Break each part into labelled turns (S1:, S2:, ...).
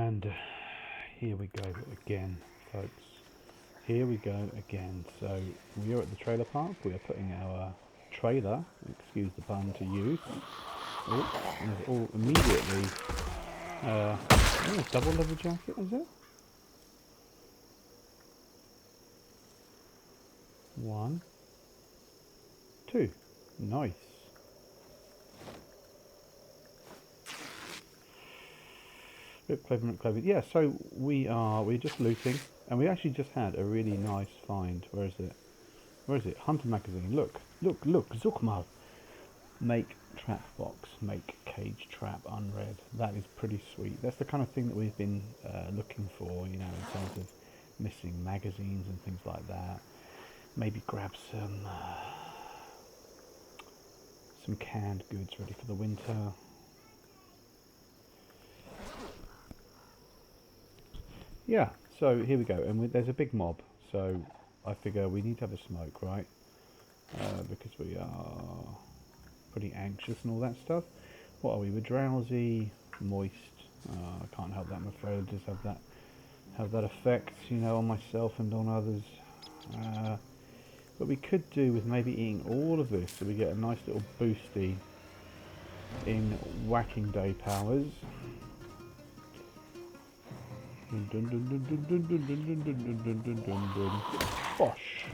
S1: And here we go again, folks. Here we go again. So we are at the trailer park. We are putting our trailer, excuse the pun, to use. Oh, and it's all immediately. Double leather jacket, is it? 1, 2. Nice. Clever. Yeah, so we're just looting, and we actually just had a really nice find. Where is it? Hunter magazine. Look, zoek mal. Make trap box, make cage trap unread. That is pretty sweet. That's the kind of thing that we've been looking for, you know, in terms of missing magazines and things like that. Maybe grab some canned goods ready for the winter. Yeah, so here we go, and there's a big mob, so I figure we need to have a smoke, right? Because we are pretty anxious and all that stuff. What are we? We're drowsy, moist. I can't help that, I'm afraid. I just have that effect, you know, on myself and on others. But we could do with maybe eating all of this, so we get a nice little boosty in whacking day powers. Bosh.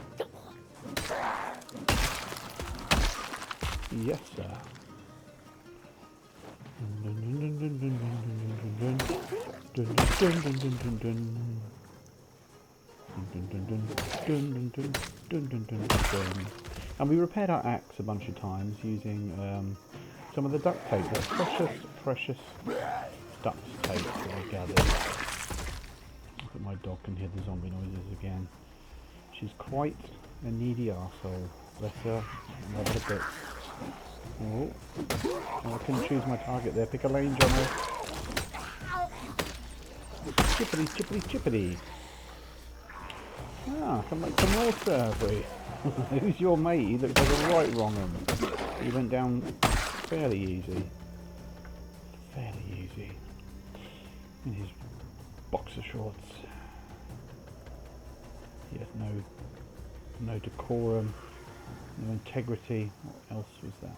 S1: Yes, sir. And we repaired our axe a bunch of times using some of the duct tape, the precious duct tape that I gathered. Look at my dog can hear the zombie noises again. She's quite a needy arsehole. Bless her. Love her a bit. Oh, I couldn't choose my target there. Pick a lane, Jonno. Chippity. Ah, come make some more surgery. Who's your mate? He looks like a right wrong one. He went down fairly easy. In his boxer shorts. He has no decorum, no integrity. What else was that?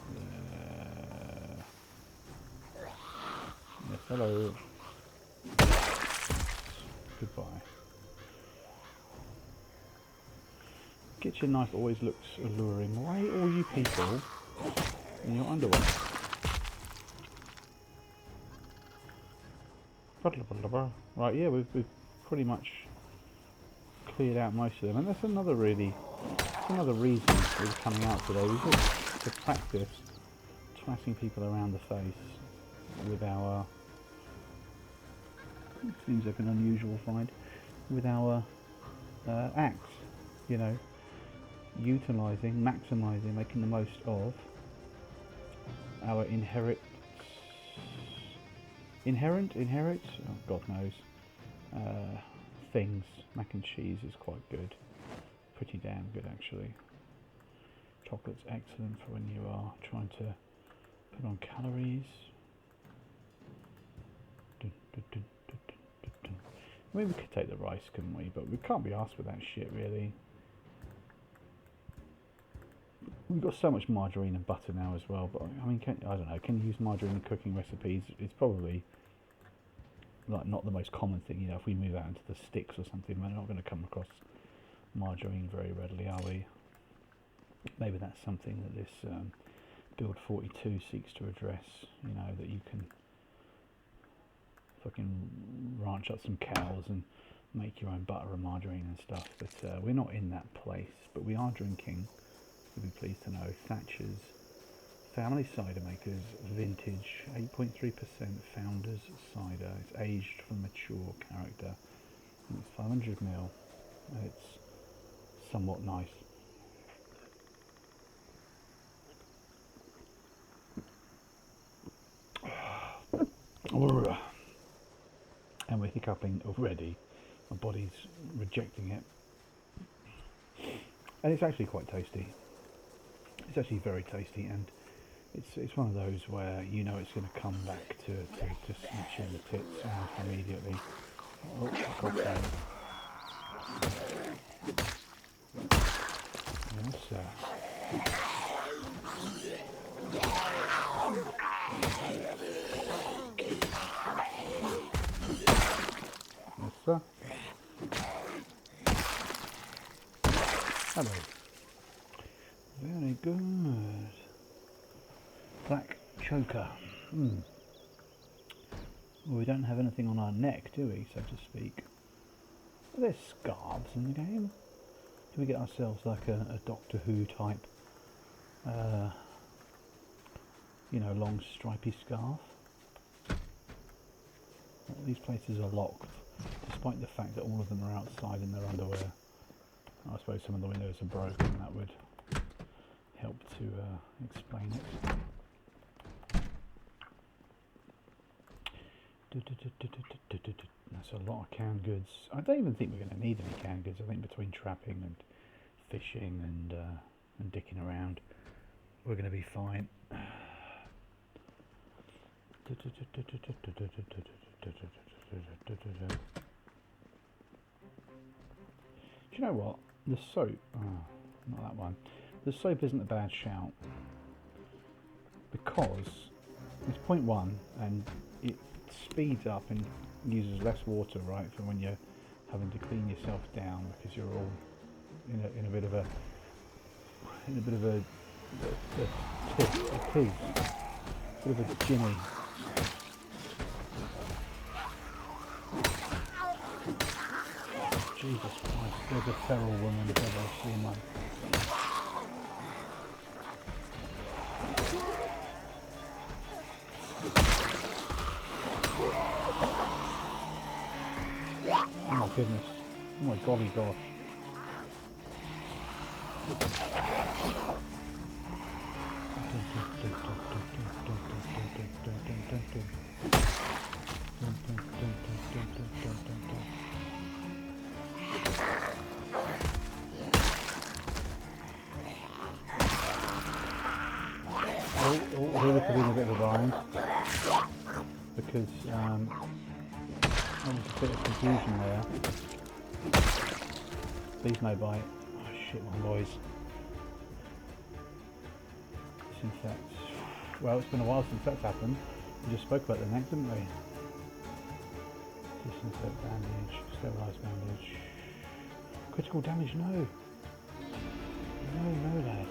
S1: Yes, hello. Goodbye. Kitchen knife always looks alluring. Why are all you people in your underwear? Right, yeah, we've pretty much cleared out most of them, and that's another reason we're coming out today. We just to practice twatting people around the face with our, it seems like an unusual find, with our axe, you know, utilising, maximising, making the most of our inherent, oh God knows, things. Mac and cheese is quite good, pretty damn good actually. Chocolate's excellent for when you are trying to put on calories. I mean, we could take the rice, couldn't we? But we can't be asked for that shit, really. We've got so much margarine and butter now as well, but I mean, I don't know, can you use margarine in cooking recipes? It's probably like not the most common thing, you know. If we move out into the sticks or something, we're not going to come across margarine very readily, are we? Maybe that's something that this build 42 seeks to address, you know, that you can fucking ranch up some cows and make your own butter and margarine and stuff, but we're not in that place. But we are drinking, you'll be pleased to know, Thatcher's Family Cider Makers Vintage 8.3% Founders Cider. It's aged from mature character, and it's 500ml, and it's somewhat nice. And we're hiccuping already. My body's rejecting it. And it's actually quite tasty. It's actually very tasty, and It's one of those where you know it's going to come back to snatch you in the tits almost immediately. Oh, for God's sake. Yes, sir. Yes, sir. Hello. Very good. Black choker. Well, we don't have anything on our neck, do we, so to speak? Are there scarves in the game? Do we get ourselves like a Doctor Who type, you know, long stripy scarf? Well, these places are locked, despite the fact that all of them are outside in their underwear. I suppose some of the windows are broken, that would help to explain it. That's a lot of canned goods. I don't even think we're going to need any canned goods. I think between trapping and fishing and dicking around, we're going to be fine. Do you know what? The soap, not that one. The soap isn't a bad shout because it's 0.1 and it speeds up and uses less water, right, for when you're having to clean yourself down because you're all in a bit of a ginny. Jesus Christ, there's a feral woman if ever I've seen one. Oh my goodness. Oh my golly gosh. Here we could be in a bit of a bind because there was a bit of confusion there. Please no bite. Oh shit, my boys. Disinfect. Well, it's been a while since that's happened. We just spoke about the neck, didn't we? Disinfect bandage, sterilise bandage. Critical damage, no. No, lad.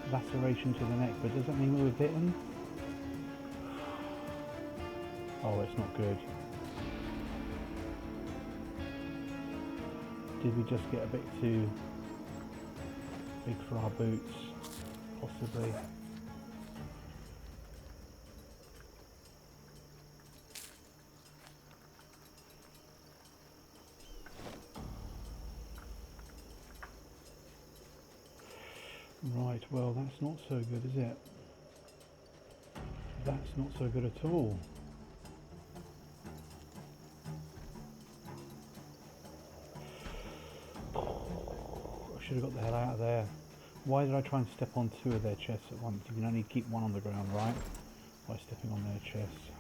S1: Laceration to the neck, but does that mean we were bitten? Oh, it's not good. Did we just get a bit too big for our boots? Possibly. Right, well that's not so good, is it? That's not so good at all. I should have got the hell out of there. Why did I try and step on two of their chests at once? You can only keep one on the ground, right? By stepping on their chests.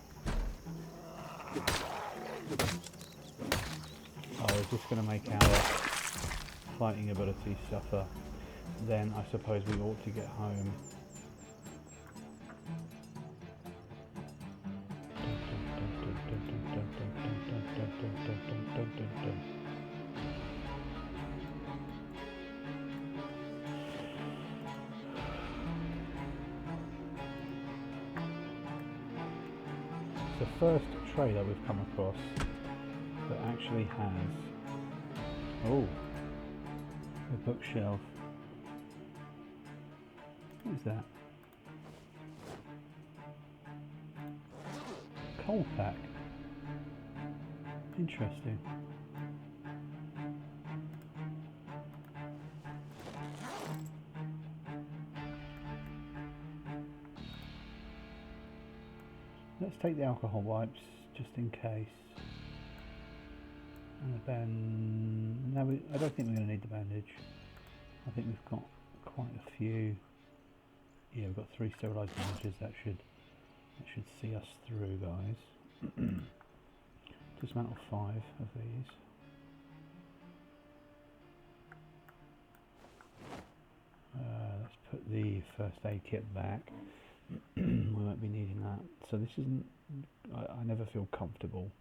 S1: Oh, is this going to make our fighting ability suffer? Then I suppose we ought to get home. The first tray that we've come across that actually has a bookshelf. What is that? Coal pack. Interesting. Let's take the alcohol wipes just in case. And the band. No, I don't think we're going to need the bandage. I think we've got quite a few Yeah, we've got 3 sterilised bandages. That should see us through, guys. Dismantle 5 of these. Let's put the first aid kit back. We won't be needing that. So this isn't. I never feel comfortable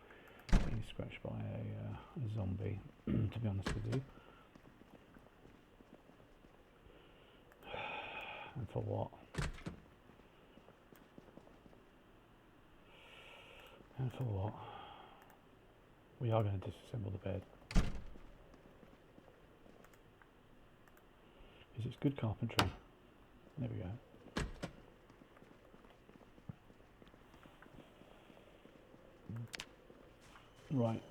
S1: being scratched by a zombie, to be honest with you. And for what? And for what? We are going to disassemble the bed. Because it's good carpentry. There we go. Right.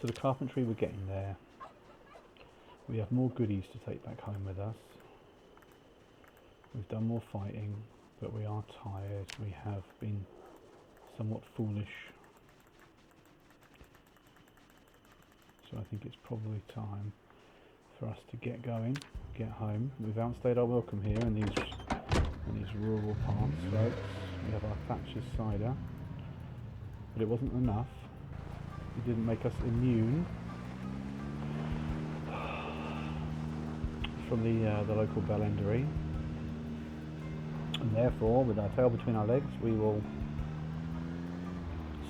S1: So the carpentry we're getting there. We have more goodies to take back home with us. We've done more fighting, but we are tired. We have been somewhat foolish. So I think it's probably time for us to get going, get home. We've outstayed our welcome here in these rural parts, folks. We have our Thatcher's cider, but it wasn't enough. It didn't make us immune from the local bellendery, and therefore, with our tail between our legs, we will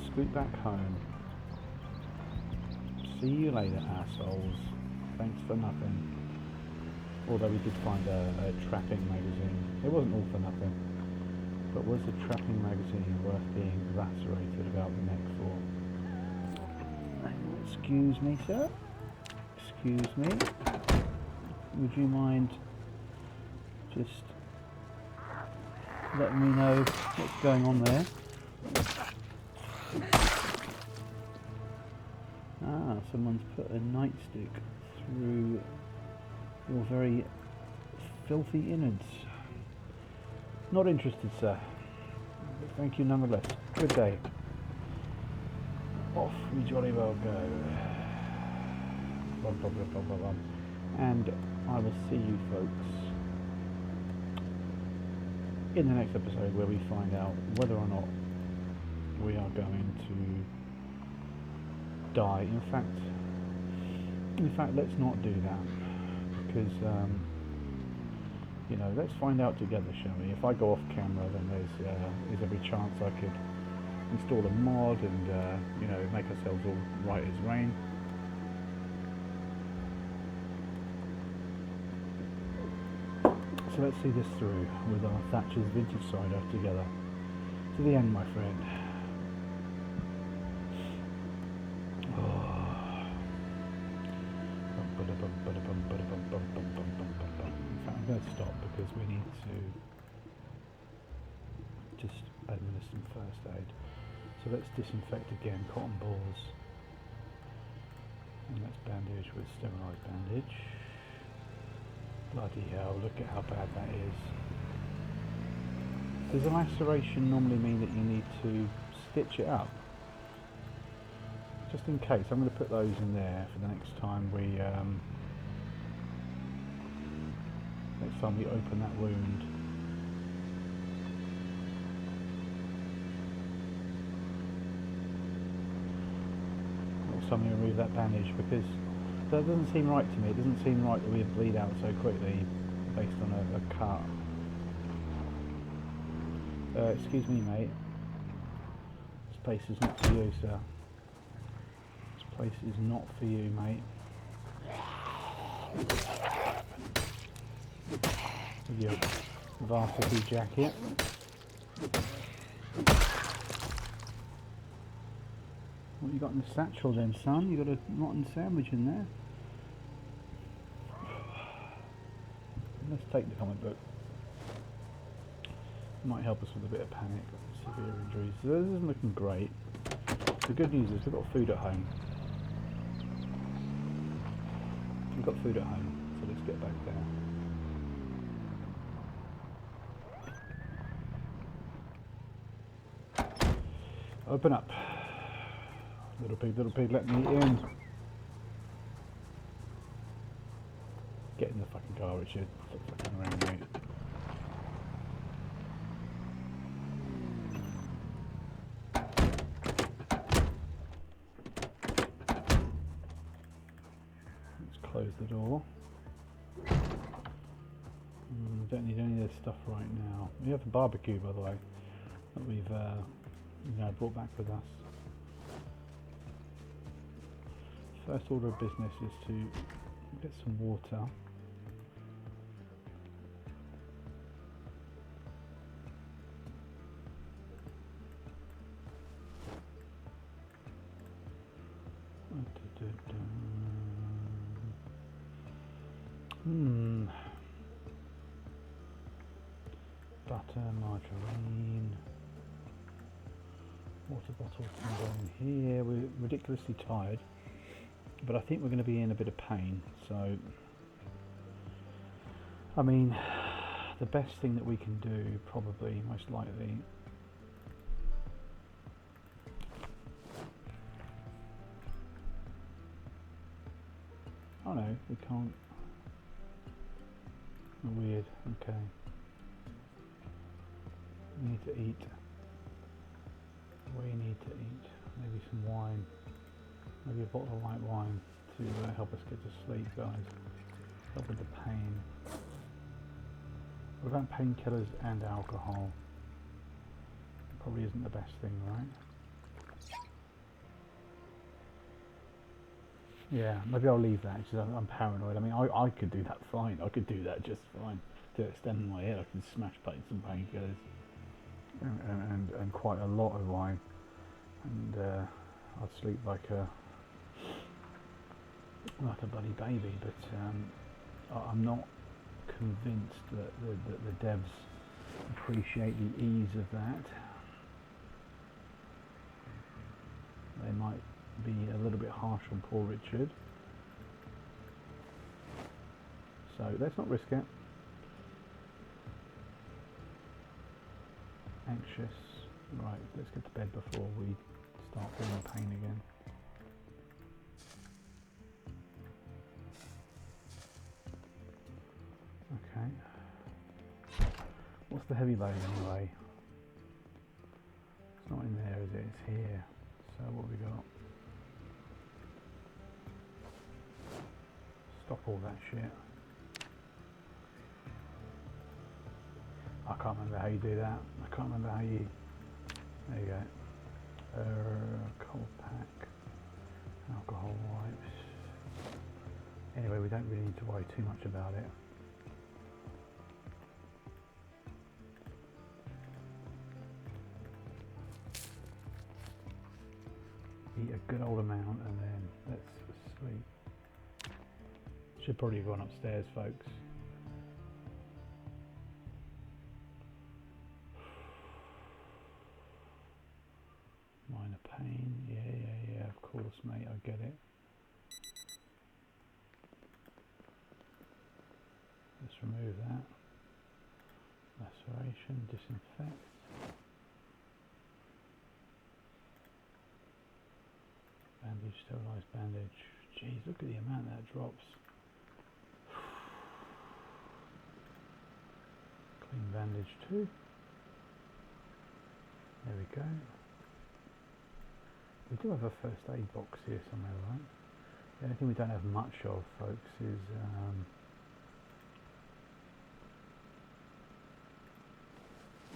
S1: scoot back home. See you later, assholes. Thanks for nothing. Although we did find a trapping magazine. It wasn't all for nothing. But was the trapping magazine worth being lacerated about the neck for? Excuse me, sir. Excuse me. Would you mind just letting me know what's going on there? Ah, someone's put a nightstick through your very filthy innards. Not interested, sir. But thank you nonetheless. Good day. Off we jolly well go. Bum, bum, bum, bum, bum, bum. And I will see you folks in the next episode, where we find out whether or not we are going to die. In fact, let's not do that, because you know, let's find out together, shall we? If I go off camera, then there's every chance I could install a mod and you know, make ourselves all right as rain. So let's see this through with our Thatcher's vintage cider together to the end, my friend. In fact, I'm going to stop because we need to just administer some first aid. So let's disinfect again, cotton balls, and let's bandage with sterilised bandage. Bloody hell, look at how bad that is. Does a laceration normally mean that you need to stitch it up? Just in case, I'm going to put those in there for the next time we open that wound. Next time we remove that bandage, because that doesn't seem right to me. It doesn't seem right that we bleed out so quickly based on a cut. Excuse me, mate. This place is not for you, sir. This place is not for you, mate. With your varsity jacket. What you got in the satchel then, son? You got a rotten sandwich in there. Let's take the comic book. It might help us with a bit of panic, severe injuries. So this isn't looking great. The good news is we've got food at home. We've got food at home, so let's get back there. Open up. Little pig, let me in. Get in the fucking car. Richard. Stop fucking around, mate. Let's close the door. Don't need any of this stuff right now. We have a barbecue, by the way, that we've brought back with us. First order of business is to get some water. Butter, margarine, water bottles can go in here. We're ridiculously tired, but I think we're going to be in a bit of pain, so I mean the best thing that we can do, probably most likely, oh no, we can't. Weird. Okay, we need to eat. We need to eat. Maybe some wine. Maybe a bottle of white wine to help us get to sleep, guys. Help with the pain. What about painkillers and alcohol? Probably isn't the best thing, right? Yeah, maybe I'll leave that because I'm paranoid. I mean, I could do that fine. I could do that just fine. To extend my head, I can smash some painkillers and quite a lot of wine, and I'd sleep like a bloody baby. But I'm not convinced that the devs appreciate the ease of that. They might be a little bit harsh on poor Richard. So let's not risk it. Anxious. Right, let's get to bed before we start feeling pain again. Okay. What's the heavy load anyway? It's not in there, is it? It's here. So what have we got? Stop all that shit. I can't remember how you do that. I can't remember how you... There you go. Cold pack. Alcohol wipes. Anyway, we don't really need to worry too much about it. Eat a good old amount and then let's sleep. Should probably have gone upstairs, folks. Minor pain, yeah, of course, mate, I get it. Let's remove that. Laceration, disinfect. Bandage, sterilised bandage. Jeez, look at the amount that drops. Clean bandage too. There we go. We do have a first aid box here somewhere, right? The only thing we don't have much of, folks, is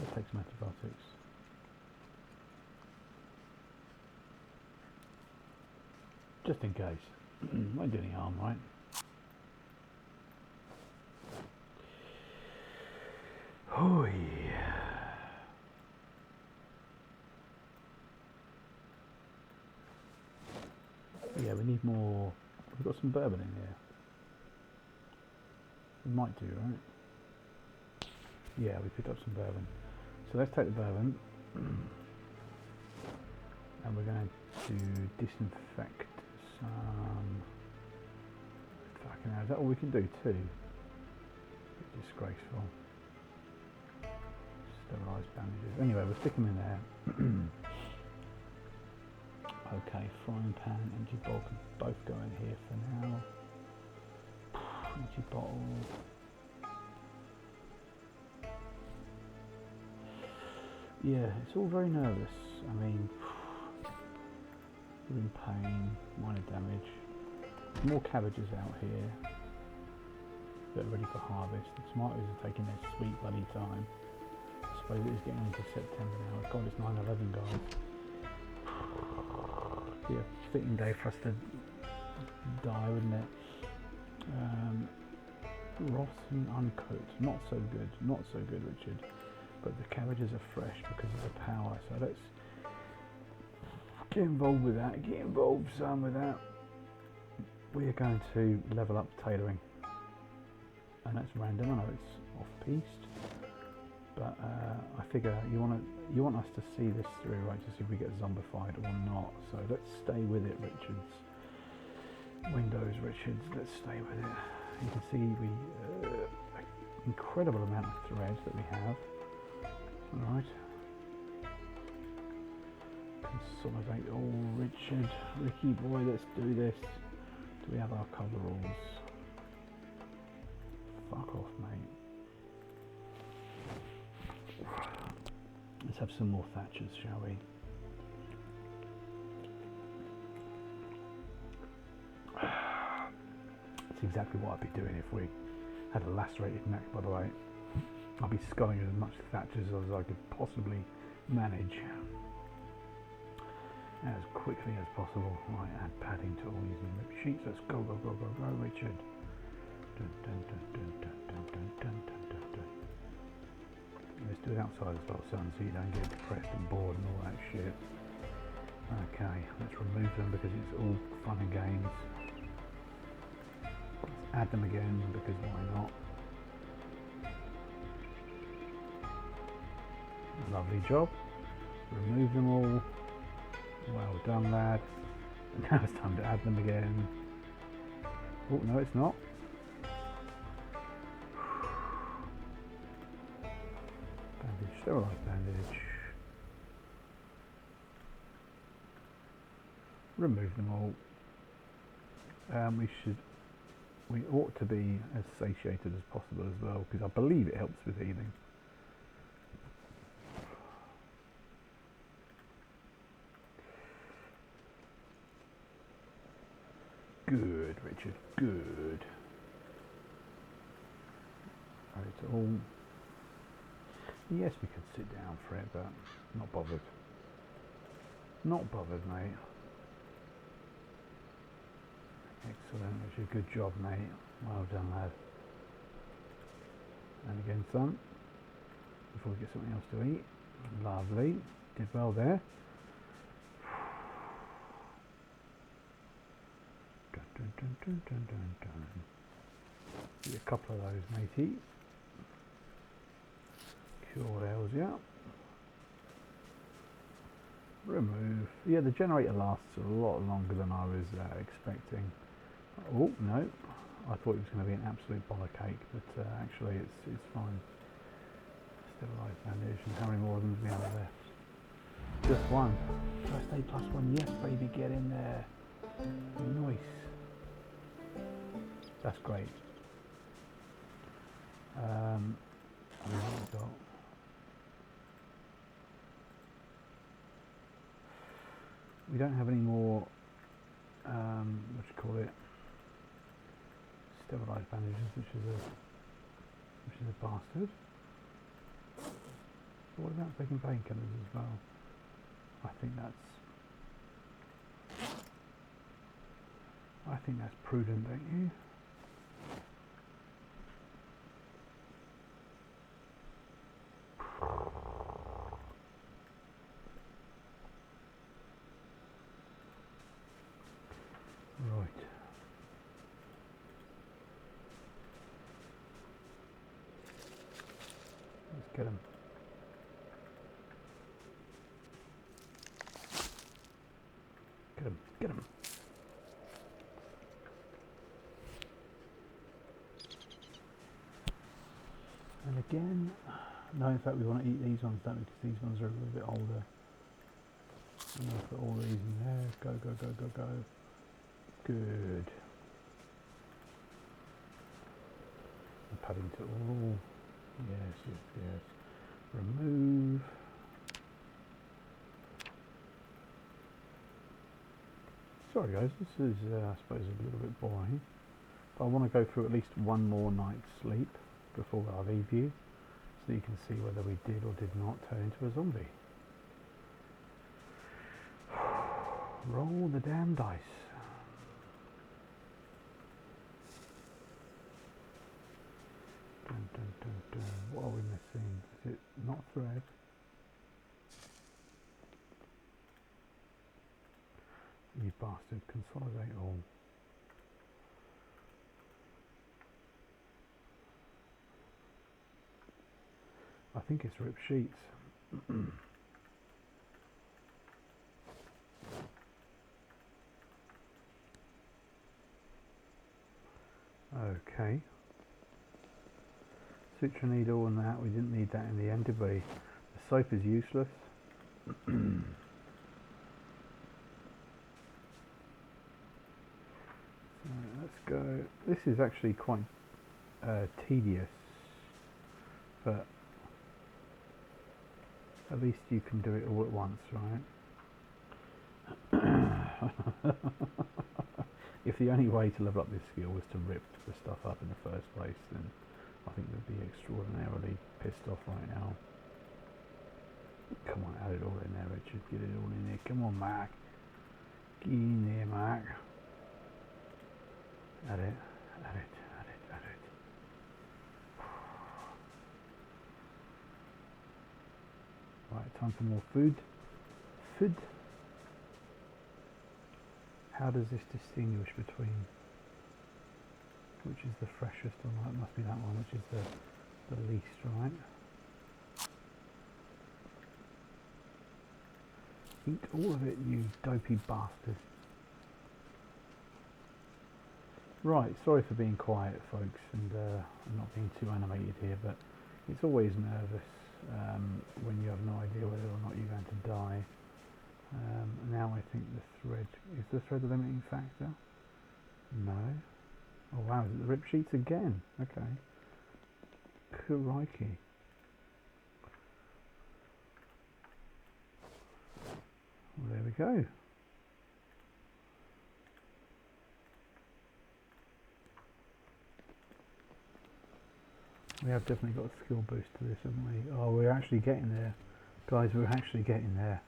S1: let's take some antibiotics. Just in case. Won't do any harm, right? Oh yeah. Yeah, we need more. We've got some bourbon in here. We might do, right? Yeah, we picked up some bourbon. So let's take the bourbon. And we're going to disinfect some. Fucking hell, is that all we can do too? Disgraceful. Sterilised bandages. Anyway, we'll stick them in there. Okay, frying pan, empty bowl can both go in here for now. Empty bottle. Yeah, it's all very nervous. I mean, you're in pain, minor damage. More cabbages out here that are ready for harvest. The tomatoes are taking their sweet bloody time. I suppose it is getting into September now. God, it's 9/11, guys. Be a fitting day for us to die, wouldn't it? Rotten uncooked, not so good, Richard. But the cabbages are fresh because of the power. So let's get involved with that. Get involved, son, with that. We are going to level up tailoring, and that's random. I know it's off-piste, but I figure you want us to see this through, right? To see if we get zombified or not. So let's stay with it, Richards. Windows, Richards. Let's stay with it. You can see we incredible amount of threads that we have. All right. Consolidate. Oh, Richard, Ricky boy, let's do this. Do we have our coveralls? Fuck off, mate. Let's have some more thatchers, shall we? That's exactly what I'd be doing if we had a lacerated neck, by the way. I'd be sculling as much thatchers as I could possibly manage. As quickly as possible. Right, add padding to all these rip sheets. Let's go, go, go, go, go, Richard. Dun, dun, dun, dun, dun, dun, dun, dun, dun, dun, dun. Let's do it outside as well, son, so you don't get depressed and bored and all that shit. Okay, let's remove them because it's all fun and games. Let's add them again because why not? Lovely job. Remove them all. Well done, lad. Now it's time to add them again. Oh, no, it's not. Bandage, sterilised bandage. Remove them all. We ought to be as satiated as possible as well, because I believe it helps with healing. Good, Richard, good. Right, all. Yes, we could sit down for it, but not bothered. Not bothered, mate. Excellent, Richard, good job, mate. Well done, lad. And again, son, before we get something else to eat. Lovely, did well there. Dun, dun, dun, dun, dun, dun. Get a couple of those, matey. Cure those, yeah. Remove. Yeah, the generator lasts a lot longer than I was expecting. Oh no, I thought it was going to be an absolute boller cake, but actually it's fine. Sterilised bandage. And how many more of them do we have left? Just one. First aid plus one. Yes, baby, get in there. Nice. That's great. What have we got? We don't have any more, what do you call it, sterilised bandages, which is a bastard. But what about taking painkillers as well? I think that's prudent, don't you? Right. Let's get him. Get him. Get him. And again, no, in fact we want to eat these ones, don't we? Because these ones are a little bit older. I'm going to put all these in there. Go, go, go, go, go. Good. Padding to all. Yes, yes, yes. Remove. Sorry guys, this is I suppose a little bit boring, but I want to go through at least one more night's sleep before I leave you, so you can see whether we did or did not turn into a zombie. Roll the damn dice. Dun, dun, dun, dun. What are we missing? Is it not thread? You bastard, consolidate all. I think it's ripped sheets. Okay. Suture needle and that, we didn't need that in the end, did we? The soap is useless. So let's go. This is actually quite tedious, but at least you can do it all at once, right? If the only way to level up this skill was to rip the stuff up in the first place, then I think they'd be extraordinarily pissed off right now. Come on, add it all in there, Richard. Get it all in there. Come on, Mark. Get in there, Mark. Add it, add it, add it, add it. Right, time for more food. Food. How does this distinguish between which is the freshest one? Well, it must be that one, which is the least, right? Eat all of it, you dopey bastard. Right, sorry for being quiet, folks, and not being too animated here, but it's always nervous when you have no idea whether or not you're going to die. Now I think the thread, is the thread a limiting factor? No. Oh wow, is it the rip sheets again? Okay. Crikey. Well, there we go. We have definitely got a skill boost to this, haven't we? Oh, we're actually getting there. Guys, we're actually getting there.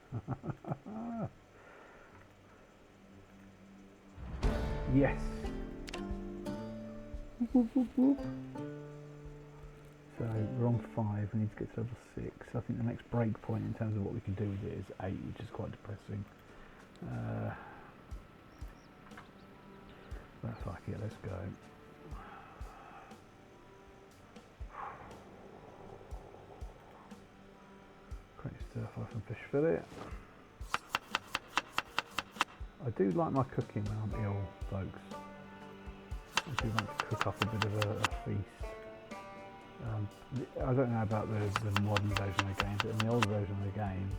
S1: Yes! Whoop, whoop, whoop. So, we're on 5, we need to get to level 6. I think the next break point in terms of what we can do with it is 8, which is quite depressing. But fuck it, let's go. Great stuff off from fish fillet. I do like my cooking when I'm ill, folks. I do like to cook up a bit of a feast. I don't know about the modern version of the game, but in the old version of the game,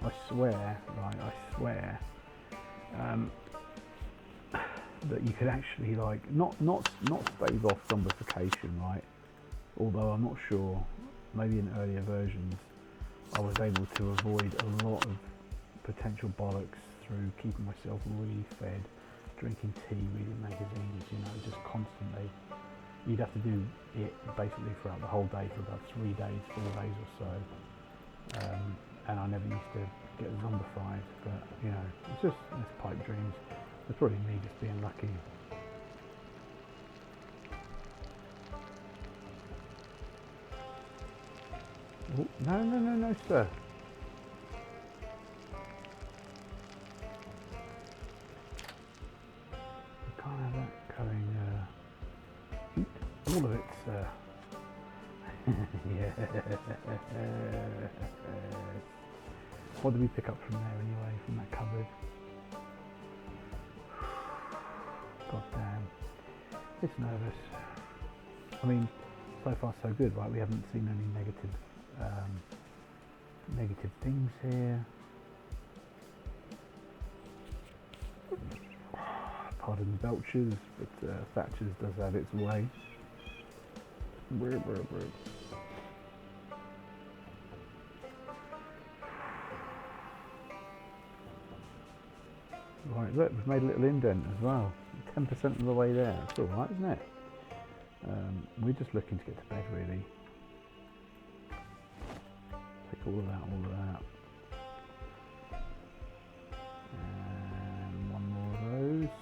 S1: I swear, right, I swear, that you could actually not stave off zombification, right? Although I'm not sure, maybe in earlier versions, I was able to avoid a lot of potential bollocks through keeping myself really fed, drinking tea, reading magazines, you know, just constantly. You'd have to do it basically throughout the whole day for about 3 days, 4 days or so. And I never used to get zombified, but you know, it's pipe dreams. It's probably me just being lucky. Oh, no, sir. We can't have that going, eat all of it, sir. Yes. What did we pick up from there anyway, from that cupboard? God damn. It's nervous. I mean, so far so good, right? We haven't seen any negative things here. Pardon the belches, but Thatcher's does have its way. Brr, brr, brr. Right, look, we've made a little indent as well. 10% of the way there. It's alright, isn't it? We're just looking to get to bed, really. Take all of that, all of that. And one more of those.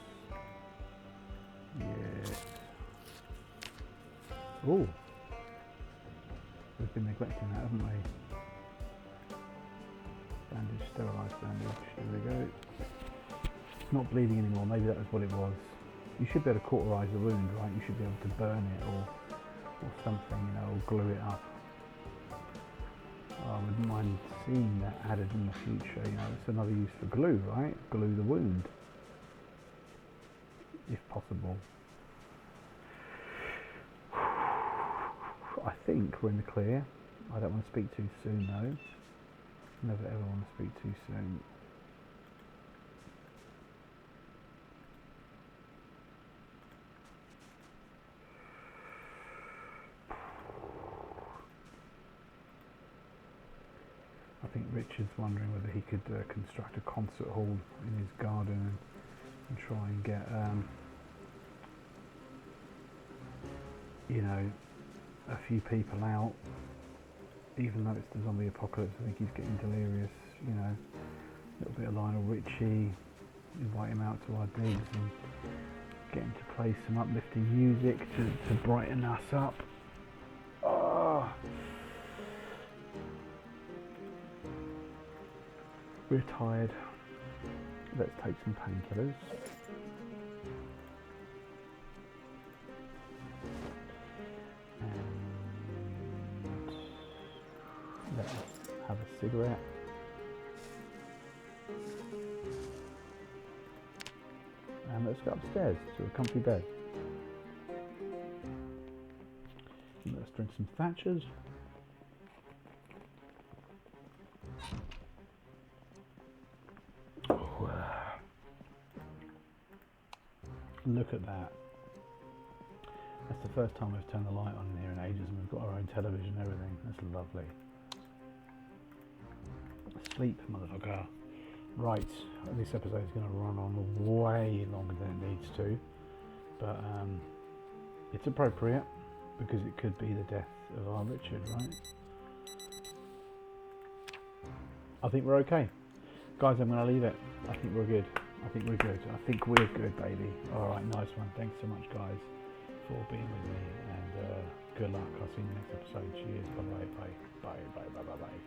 S1: Yeah. Oh! We've been neglecting that, haven't we? Bandage, sterilised bandage. There we go. It's not bleeding anymore. Maybe that was what it was. You should be able to cauterise the wound, right? You should be able to burn it or something, you know, or glue it up. I wouldn't mind seeing that added in the future. You know, it's another use for glue, right? Glue the wound, if possible. I think we're in the clear. I don't want to speak too soon, though. Never ever want to speak too soon. I think Richard's wondering whether he could construct a concert hall in his garden and try and get, you know, a few people out. Even though it's the zombie apocalypse, I think he's getting delirious, you know. A little bit of Lionel Richie, invite him out to our digs and get him to play some uplifting music to brighten us up. Oh. We're tired. Let's take some painkillers. And let's have a cigarette. And let's go upstairs to a comfy bed. And let's drink some Thatchers. Look at that. That's the first time we've turned the light on in here in ages and we've got our own television and everything. That's lovely. Sleep, motherfucker. Right, this episode is going to run on way longer than it needs to. But it's appropriate because it could be the death of our Richard, right? I think we're okay. Guys, I'm going to leave it. I think we're good. I think we're good. I think we're good, baby. Alright, nice one. Thanks so much, guys, for being with me. And good luck. I'll see you in the next episode. Cheers. Bye-bye. Bye. Bye. Bye. Bye. Bye. Bye.